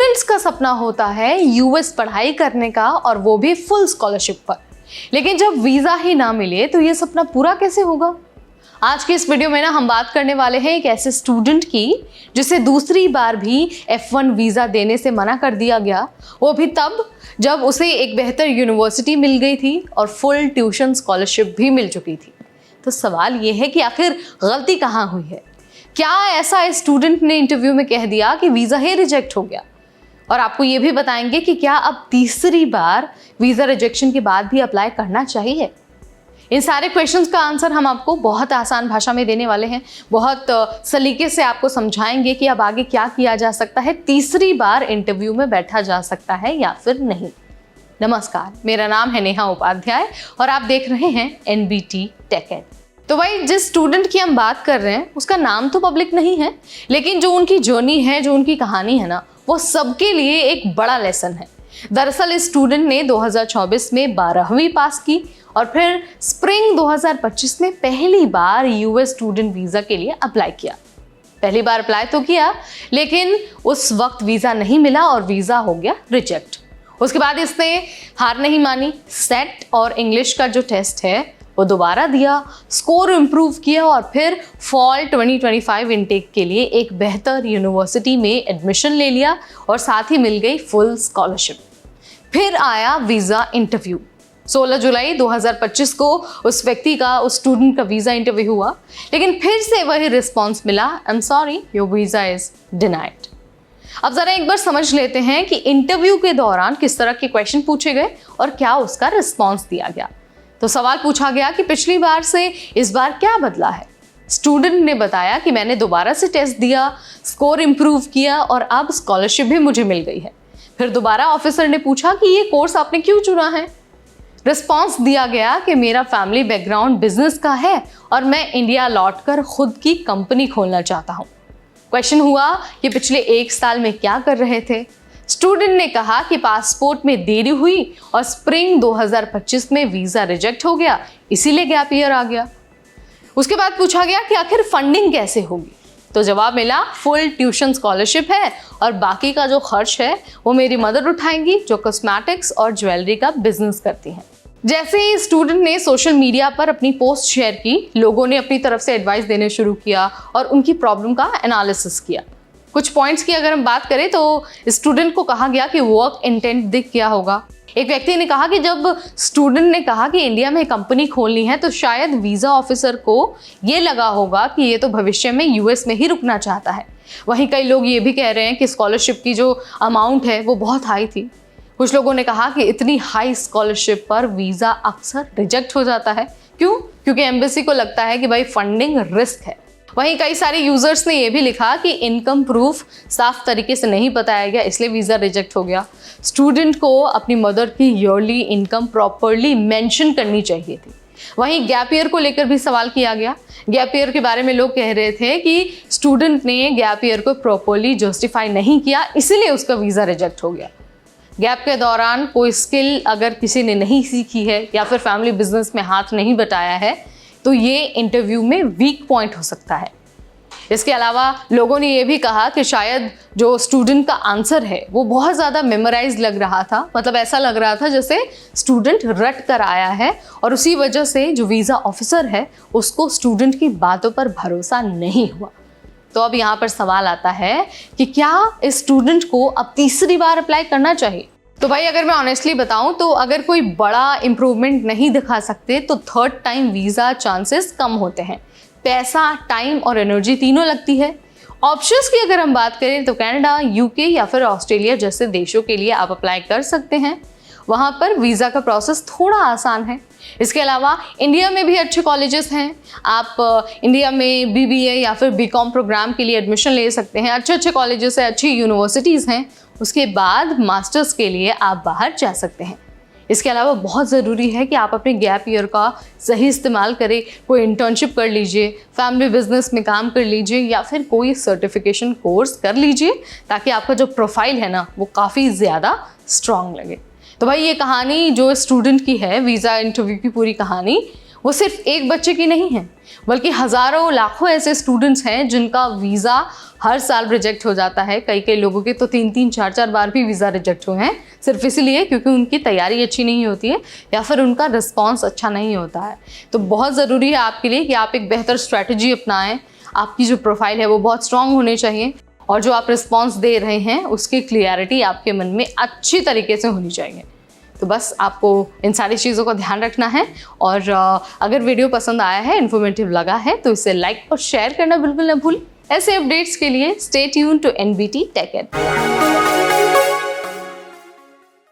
Students का सपना होता है यूएस पढ़ाई करने का, और वो भी फुल स्कॉलरशिप पर। लेकिन जब वीज़ा ही ना मिले तो ये सपना पूरा कैसे होगा? आज की इस वीडियो में हम बात करने वाले हैं एक ऐसे स्टूडेंट की जिसे दूसरी बार भी F1 वीज़ा देने से मना कर दिया गया, वो भी तब जब उसे एक बेहतर यूनिवर्सिटी मिल गई थी और फुल ट्यूशन स्कॉलरशिप भी मिल चुकी थी। तो सवाल ये है कि आखिर गलती कहाँ हुई है? क्या ऐसा इस स्टूडेंट ने इंटरव्यू में कह दिया कि वीज़ा ही रिजेक्ट हो गया? और आपको ये भी बताएंगे कि क्या अब तीसरी बार वीज़ा रिजेक्शन के बाद भी अप्लाई करना चाहिए। इन सारे क्वेश्चंस का आंसर हम आपको बहुत आसान भाषा में देने वाले हैं, बहुत सलीके से आपको समझाएंगे कि अब आगे क्या किया जा सकता है, तीसरी बार इंटरव्यू में बैठा जा सकता है या फिर नहीं। नमस्कार, मेरा नाम है नेहा उपाध्याय और आप देख रहे हैं NBT Tech Ed। तो भाई, जिस स्टूडेंट की हम बात कर रहे हैं उसका नाम तो पब्लिक नहीं है, लेकिन जो उनकी जर्नी है, जो उनकी कहानी है ना, वो सबके लिए एक बड़ा लेसन है। दरअसल इस स्टूडेंट ने 2024 में 12वीं पास की और फिर स्प्रिंग 2025 में पहली बार यूएस स्टूडेंट वीज़ा के लिए अप्लाई किया। पहली बार अप्लाई तो किया, लेकिन उस वक्त वीज़ा नहीं मिला और वीज़ा हो गया रिजेक्ट। उसके बाद इसने हार नहीं मानी, सेट और इंग्लिश का जो टेस्ट है वो दोबारा दिया, स्कोर इम्प्रूव किया और फिर फॉल 2025 इनटेक के लिए एक बेहतर यूनिवर्सिटी में एडमिशन ले लिया और साथ ही मिल गई फुल स्कॉलरशिप। फिर आया वीज़ा इंटरव्यू। 16 जुलाई 2025 को उस व्यक्ति का, उस स्टूडेंट का वीज़ा इंटरव्यू हुआ, लेकिन फिर से वही रिस्पॉन्स मिला, I am sorry, your visa is denied. अब ज़रा एक बार समझ लेते हैं कि इंटरव्यू के दौरान किस तरह के क्वेश्चन पूछे गए और क्या उसका रिस्पॉन्स दिया गया। तो सवाल पूछा गया कि पिछली बार से इस बार क्या बदला है। स्टूडेंट ने बताया कि मैंने दोबारा से टेस्ट दिया, स्कोर इम्प्रूव किया और अब स्कॉलरशिप भी मुझे मिल गई है। फिर दोबारा ऑफिसर ने पूछा कि ये कोर्स आपने क्यों चुना है। रिस्पॉन्स दिया गया कि मेरा फैमिली बैकग्राउंड बिजनेस का है और मैं इंडिया लौटकर खुद की कंपनी खोलना चाहता हूँ। क्वेश्चन हुआ कि पिछले 1 साल में क्या कर रहे थे। स्टूडेंट ने कहा कि पासपोर्ट में देरी हुई और स्प्रिंग 2025 में वीज़ा रिजेक्ट हो गया, इसीलिए गैप ईयर आ गया। उसके बाद पूछा गया कि आखिर फंडिंग कैसे होगी, तो जवाब मिला फुल ट्यूशन स्कॉलरशिप है और बाकी का जो खर्च है वो मेरी मदर उठाएंगी, जो कॉस्मेटिक्स और ज्वेलरी का बिजनेस करती हैं। जैसे ही स्टूडेंट ने सोशल मीडिया पर अपनी पोस्ट शेयर की, लोगों ने अपनी तरफ से एडवाइस देने शुरू किया और उनकी प्रॉब्लम का एनालिसिस किया। कुछ पॉइंट्स की अगर हम बात करें तो स्टूडेंट को कहा गया कि वर्क इंटेंट दिख गया होगा। एक व्यक्ति ने कहा कि जब स्टूडेंट ने कहा कि इंडिया में कंपनी खोलनी है तो शायद वीज़ा ऑफिसर को ये लगा होगा कि ये तो भविष्य में यूएस में ही रुकना चाहता है। वहीं कई लोग ये भी कह रहे हैं कि स्कॉलरशिप की जो अमाउंट है वो बहुत हाई थी। कुछ लोगों ने कहा कि इतनी हाई स्कॉलरशिप पर वीज़ा अक्सर रिजेक्ट हो जाता है। क्यों? क्योंकि एम्बेसी को लगता है कि भाई फंडिंग रिस्क है। वहीं कई सारे यूजर्स ने यह भी लिखा कि इनकम प्रूफ साफ तरीके से नहीं बताया गया, इसलिए वीज़ा रिजेक्ट हो गया। स्टूडेंट को अपनी मदर की ईयरली इनकम प्रॉपरली मेंशन करनी चाहिए थी। वहीं गैप ईयर को लेकर भी सवाल किया गया। गैप ईयर के बारे में लोग कह रहे थे कि स्टूडेंट ने गैप ईयर को प्रॉपरली जस्टिफाई नहीं किया, इसीलिए उसका वीज़ा रिजेक्ट हो गया। गैप के दौरान कोई स्किल अगर किसी ने नहीं सीखी है या फिर फैमिली बिजनेस में हाथ नहीं बटाया है तो ये इंटरव्यू में वीक पॉइंट हो सकता है। इसके अलावा लोगों ने ये भी कहा कि शायद जो स्टूडेंट का आंसर है वो बहुत ज़्यादा मेमोराइज लग रहा था, मतलब ऐसा लग रहा था जैसे स्टूडेंट रट कर आया है और उसी वजह से जो वीज़ा ऑफिसर है उसको स्टूडेंट की बातों पर भरोसा नहीं हुआ। तो अब यहाँ पर सवाल आता है कि क्या इस स्टूडेंट को अब तीसरी बार अप्लाई करना चाहिए? तो भाई, अगर मैं ऑनेस्टली बताऊं तो अगर कोई बड़ा इम्प्रूवमेंट नहीं दिखा सकते तो थर्ड टाइम वीज़ा चांसेस कम होते हैं। पैसा, टाइम और एनर्जी तीनों लगती है। ऑप्शंस की अगर हम बात करें तो कनाडा, यूके या फिर ऑस्ट्रेलिया जैसे देशों के लिए आप अप्लाई कर सकते हैं। वहाँ पर वीज़ा का प्रोसेस थोड़ा आसान है। इसके अलावा इंडिया में भी अच्छे कॉलेजेस हैं। आप इंडिया में BBA या फिर BCom प्रोग्राम के लिए एडमिशन ले सकते हैं। अच्छे अच्छे कॉलेजेस हैं, अच्छी यूनिवर्सिटीज़ हैं। उसके बाद मास्टर्स के लिए आप बाहर जा सकते हैं। इसके अलावा बहुत ज़रूरी है कि आप अपने गैप ईयर का सही इस्तेमाल करें। कोई इंटर्नशिप कर लीजिए, फैमिली बिजनेस में काम कर लीजिए या फिर कोई सर्टिफिकेशन कोर्स कर लीजिए, ताकि आपका जो प्रोफाइल है ना वो काफ़ी ज़्यादा स्ट्रॉन्ग लगे। तो भाई, ये कहानी जो स्टूडेंट की है, वीज़ा इंटरव्यू की पूरी कहानी, वो सिर्फ एक बच्चे की नहीं है, बल्कि हज़ारों लाखों ऐसे स्टूडेंट्स हैं जिनका वीज़ा हर साल रिजेक्ट हो जाता है। कई लोगों के तो 3-3, 4-4 बार भी वीज़ा रिजेक्ट हुए हैं, सिर्फ इसलिए क्योंकि उनकी तैयारी अच्छी नहीं होती है या फिर उनका रिस्पॉन्स अच्छा नहीं होता है। तो बहुत ज़रूरी है आपके लिए कि आप एक बेहतर स्ट्रैटेजी अपनाएं। आपकी जो प्रोफाइल है वो बहुत स्ट्रांग होनी चाहिए और जो आप रिस्पॉन्स दे रहे हैं उसकी क्लियरिटी आपके मन में अच्छी तरीके से होनी चाहिए। तो बस आपको इन सारी चीज़ों का ध्यान रखना है और अगर वीडियो पसंद आया है, इन्फॉर्मेटिव लगा है तो इसे लाइक और शेयर करना बिल्कुल ना भूलें। ऐसे अपडेट्स के लिए stay tune to NBT Tech Ed।